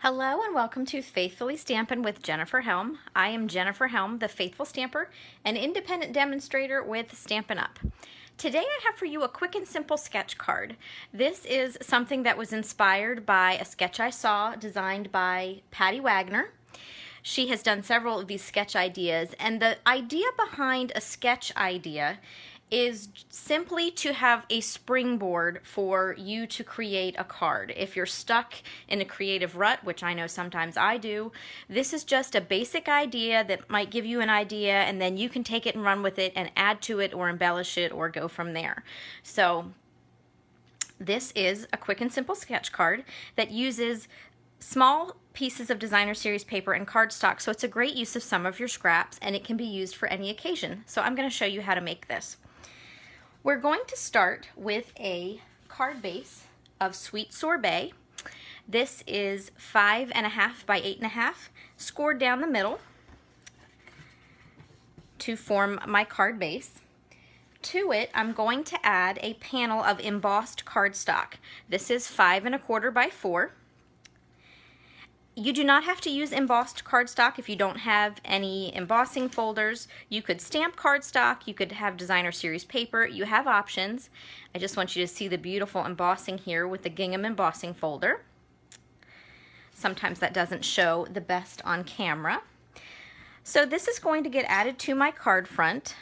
Hello and welcome to Faithfully Stampin' with Jennifer Helm. I am Jennifer Helm, the Faithful Stamper, an independent demonstrator with Stampin' Up! Today I have for you a quick and simple sketch card. This is something that was inspired by a sketch I saw designed by Patty Wagner. She has done several of these sketch ideas, and the idea behind a sketch idea is simply to have a springboard for you to create a card. If you're stuck in a creative rut, which I know sometimes I do, this is just a basic idea that might give you an idea, and then you can take it and run with it and add to it or embellish it or go from there. So this is a quick and simple sketch card that uses small pieces of designer series paper and cardstock, so it's a great use of some of your scraps, and it can be used for any occasion. So I'm going to show you how to make this. We're going to start with a card base of Sweet Sorbet. This is 5.5 by 8.5, scored down the middle to form my card base. To it, I'm going to add a panel of embossed cardstock. This is 5.25 by 4. You do not have to use embossed cardstock if you don't have any embossing folders. You could stamp cardstock, you could have designer series paper, you have options. I just want you to see the beautiful embossing here with the gingham embossing folder. Sometimes that doesn't show the best on camera. So this is going to get added to my card front.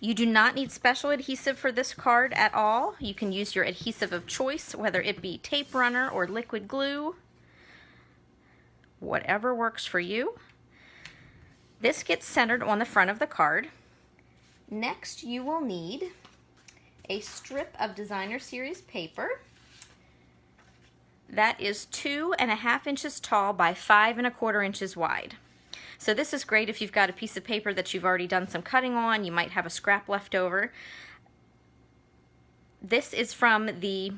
You do not need special adhesive for this card at all. You can use your adhesive of choice, whether it be tape runner or liquid glue. Whatever works for you. This gets centered on the front of the card. Next, you will need a strip of designer series paper that is 2.5 inches tall by 5.25 inches wide. So this is great if you've got a piece of paper that you've already done some cutting on. You might have a scrap left over. This is from the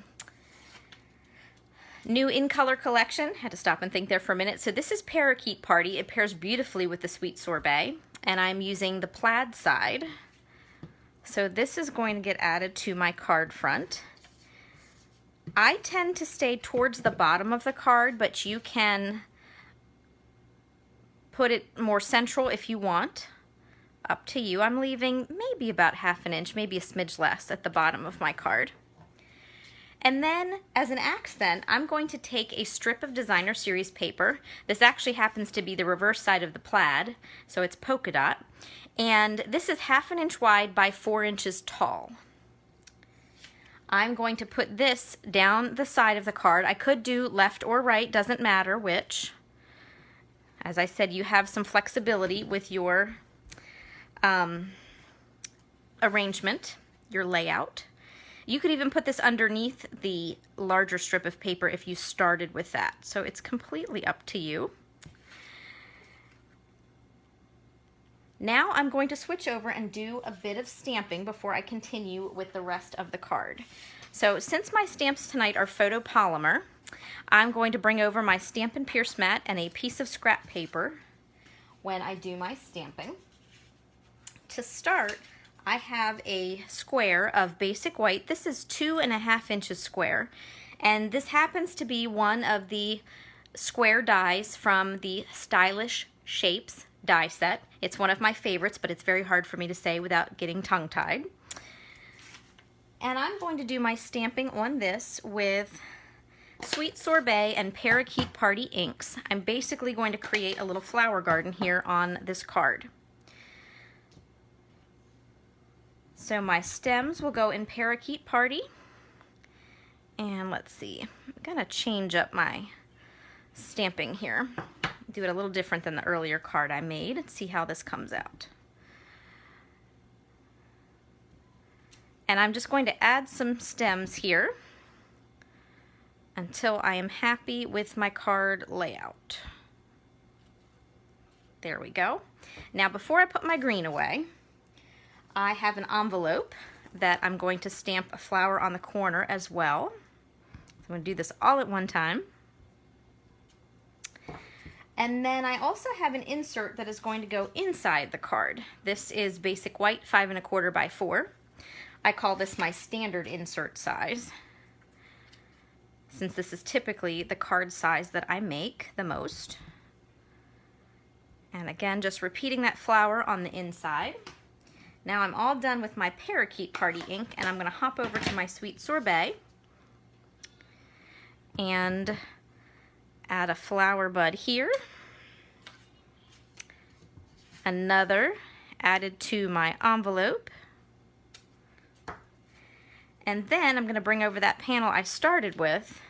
new In Color collection. Had to stop and think there for a minute. So this is Parakeet Party. It pairs beautifully with the Sweet Sorbet, and I'm using the plaid side. So this is going to get added to my card front. I tend to stay towards the bottom of the card, but you can put it more central if you want. Up to you. I'm leaving maybe about 1/2 inch, maybe a smidge less at the bottom of my card. And then, as an accent, I'm going to take a strip of designer series paper. This actually happens to be the reverse side of the plaid, so it's polka dot. And this is 1/2 inch wide by 4 inches tall. I'm going to put this down the side of the card. I could do left or right, doesn't matter which. As I said, you have some flexibility with your arrangement, your layout. You could even put this underneath the larger strip of paper if you started with that. So it's completely up to you. Now I'm going to switch over and do a bit of stamping before I continue with the rest of the card. So since my stamps tonight are photopolymer, I'm going to bring over my Stampin' Pierce mat and a piece of scrap paper when I do my stamping. To start, I have a square of basic white. This is 2.5 inches square, and this happens to be one of the square dies from the Stylish Shapes die set. It's one of my favorites, but it's very hard for me to say without getting tongue-tied. And I'm going to do my stamping on this with Sweet Sorbet and Parakeet Party inks. I'm basically going to create a little flower garden here on this card. So my stems will go in Parakeet Party. And let's see, I'm gonna change up my stamping here. Do it a little different than the earlier card I made and see how this comes out. And I'm just going to add some stems here until I am happy with my card layout. There we go. Now before I put my green away, I have an envelope that I'm going to stamp a flower on the corner as well. So I'm going to do this all at one time. And then I also have an insert that is going to go inside the card. This is basic white, 5.25 by 4. I call this my standard insert size. since this is typically the card size that I make the most. And again, just repeating that flower on the inside. Now I'm all done with my Parakeet Party ink, and I'm going to hop over to my Sweet Sorbet and add a flower bud here. Another added to my envelope. And then I'm going to bring over that panel I started with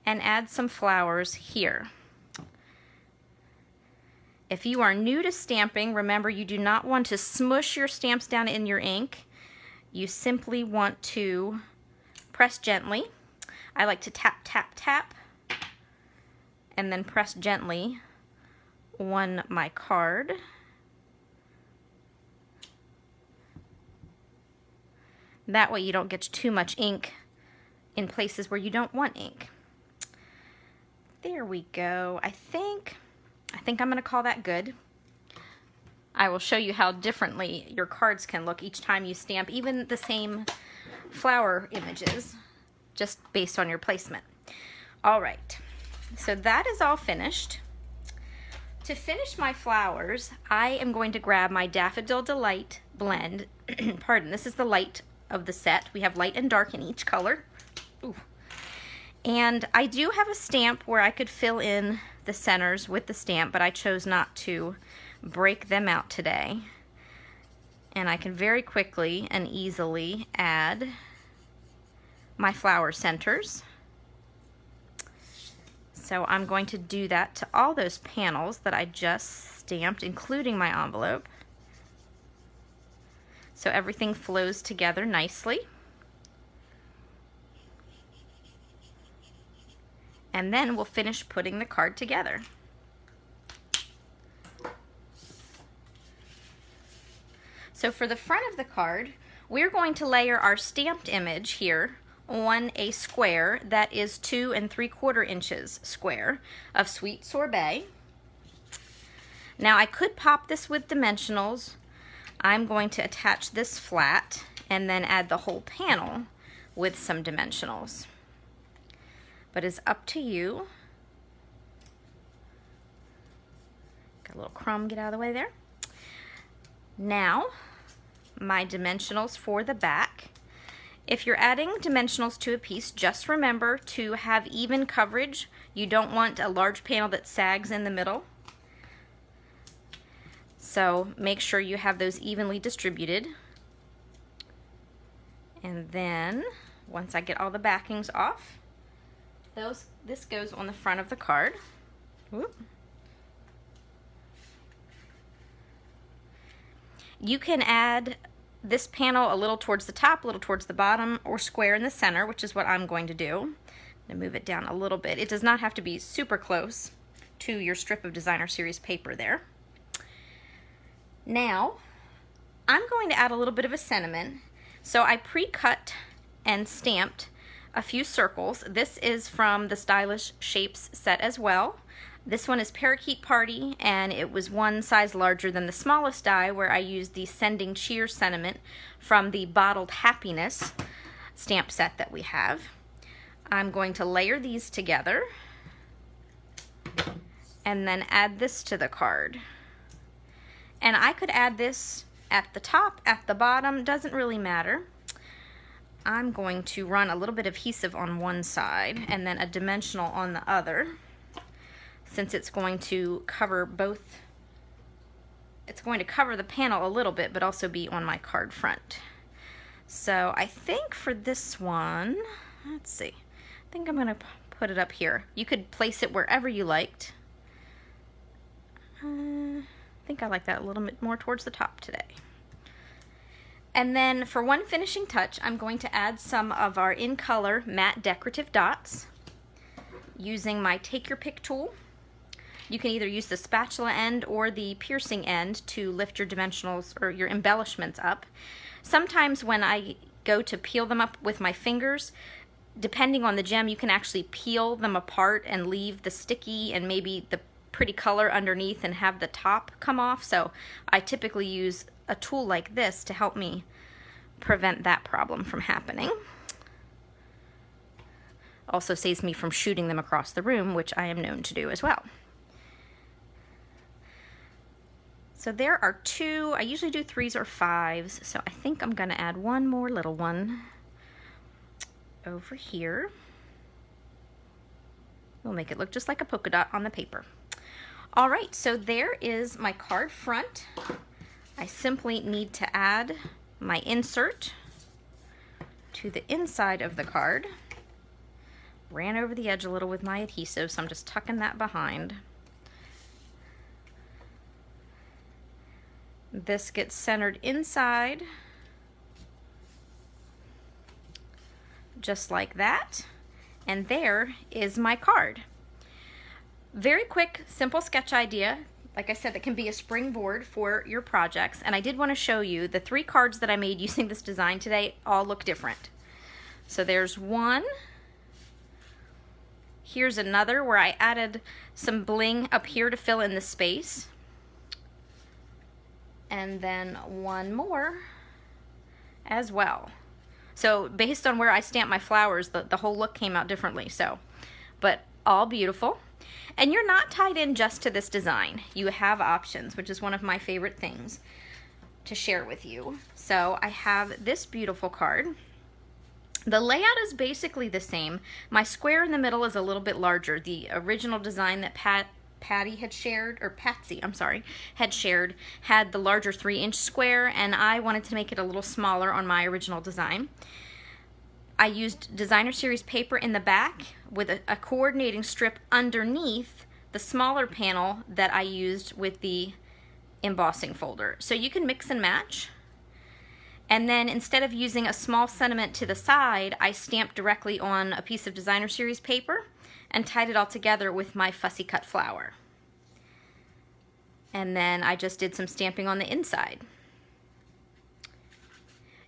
and add some flowers here. If you are new to stamping, remember you do not want to smush your stamps down in your ink. You simply want to press gently. I like to tap, tap, tap, and then press gently on my card. That way you don't get too much ink in places where you don't want ink. There we go. I think I'm going to call that good. I will show you how differently your cards can look each time you stamp even the same flower images, just based on your placement. All right, so that is all finished. To finish my flowers, I am going to grab my Daffodil Delight blend. Pardon, this is the light of the set. We have light and dark in each color. Ooh. And I do have a stamp where I could fill in the centers with the stamp, but I chose not to break them out today. And I can very quickly and easily add my flower centers. So I'm going to do that to all those panels that I just stamped, including my envelope. So everything flows together nicely. And then we'll finish putting the card together. So for the front of the card, we're going to layer our stamped image here on a square that is 2 3/4 inches square of Sweet Sorbet. Now I could pop this with dimensionals. I'm going to attach this flat and then add the whole panel with some dimensionals. But it's up to you. Got a little crumb, get out of the way there. Now, my dimensionals for the back. If you're adding dimensionals to a piece, just remember to have even coverage. You don't want a large panel that sags in the middle. So make sure you have those evenly distributed. And then, once I get all the backings off, this goes on the front of the card. Whoop. You can add this panel a little towards the top, a little towards the bottom, or square in the center, which is what I'm going to do. I'm going to move it down a little bit. It does not have to be super close to your strip of Designer Series paper there. Now, I'm going to add a little bit of a sentiment. So I pre-cut and stamped a few circles. This is from the Stylish Shapes set as well. This one is Parakeet Party, and it was one size larger than the smallest die, where I used the Sending Cheer sentiment from the Bottled Happiness stamp set that we have. I'm going to layer these together and then add this to the card. And I could add this at the top, at the bottom, doesn't really matter. I'm going to run a little bit of adhesive on one side and then a dimensional on the other, since it's going to cover both. It's going to cover the panel a little bit, but also be on my card front. So I think for this one, let's see, I think I'm going to put it up here. You could place it wherever you liked. I think I like that a little bit more towards the top today. And then for one finishing touch, I'm going to add some of our in color matte decorative dots using my Take Your Pick tool. You can either use the spatula end or the piercing end to lift your dimensionals or your embellishments up. Sometimes when I go to peel them up with my fingers, depending on the gem, you can actually peel them apart and leave the sticky and maybe the pretty color underneath and have the top come off. So I typically use a tool like this to help me prevent that problem from happening. Also saves me from shooting them across the room, which I am known to do as well. So there are 2, I usually do 3s or 5s, so I think I'm going to add one more little one over here. We'll make it look just like a polka dot on the paper. All right, so there is my card front. I simply need to add my insert to the inside of the card. Ran over the edge a little with my adhesive, so I'm just tucking that behind. This gets centered inside, just like that. And there is my card. Very quick, simple sketch idea. Like I said, that can be a springboard for your projects. And I did want to show you the 3 cards that I made using this design today all look different. So there's one. Here's another where I added some bling up here to fill in the space. And then one more as well. So based on where I stamped my flowers, the whole look came out differently. So, but all beautiful. And you're not tied in just to this design. You have options, which is one of my favorite things to share with you. So I have this beautiful card. The layout is basically the same. My square in the middle is a little bit larger. The original design that Patsy had shared had the larger 3-inch square, and I wanted to make it a little smaller on my original design. I used designer series paper in the back with a coordinating strip underneath the smaller panel that I used with the embossing folder. So you can mix and match. And then instead of using a small sentiment to the side, I stamped directly on a piece of designer series paper and tied it all together with my fussy cut flower. And then I just did some stamping on the inside.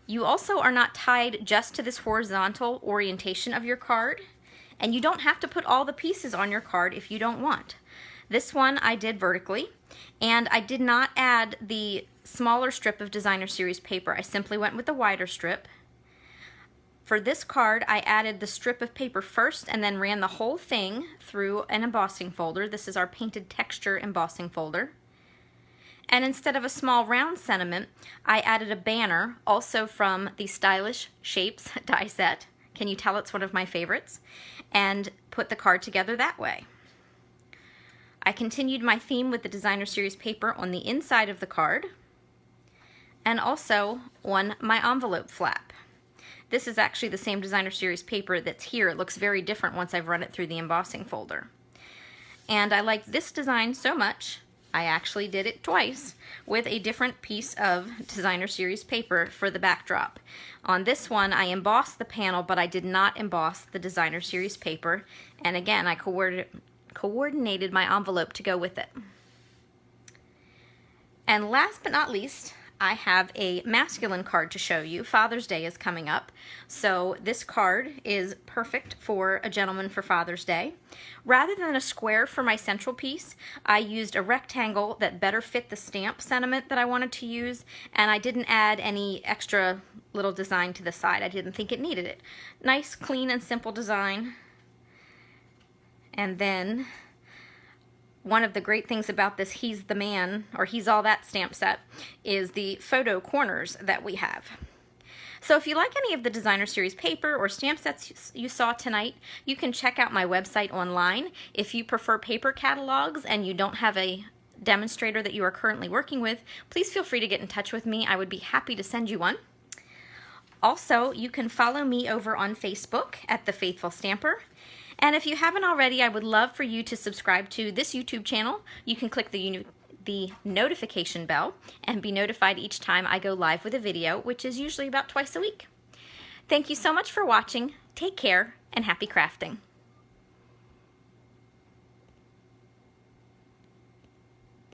You also are not tied just to this horizontal orientation of your card, and you don't have to put all the pieces on your card if you don't want. This one I did vertically, and I did not add the smaller strip of designer series paper. I simply went with the wider strip. For this card, I added the strip of paper first and then ran the whole thing through an embossing folder. This is our painted texture embossing folder. And instead of a small round sentiment, I added a banner, also from the Stylish Shapes die set. Can you tell it's one of my favorites? And put the card together that way. I continued my theme with the designer series paper on the inside of the card, and also on my envelope flap. This is actually the same designer series paper that's here. It looks very different once I've run it through the embossing folder. And I like this design so much, I actually did it twice with a different piece of designer series paper for the backdrop. On this one, I embossed the panel, but I did not emboss the designer series paper. And again, I coordinated my envelope to go with it. And last but not least, I have a masculine card to show you. Father's Day is coming up, so this card is perfect for a gentleman for Father's Day. Rather than a square for my central piece, I used a rectangle that better fit the stamp sentiment that I wanted to use, and I didn't add any extra little design to the side. I didn't think it needed it. Nice, clean, and simple design. And then one of the great things about this He's the Man, or He's All That stamp set, is the photo corners that we have. So if you like any of the designer series paper or stamp sets you saw tonight, you can check out my website online. If you prefer paper catalogs and you don't have a demonstrator that you are currently working with, please feel free to get in touch with me. I would be happy to send you one. Also, you can follow me over on Facebook at The Faithful Stamper. And if you haven't already, I would love for you to subscribe to this YouTube channel. You can click the notification bell and be notified each time I go live with a video, which is usually about twice a week. Thank you so much for watching. Take care and happy crafting.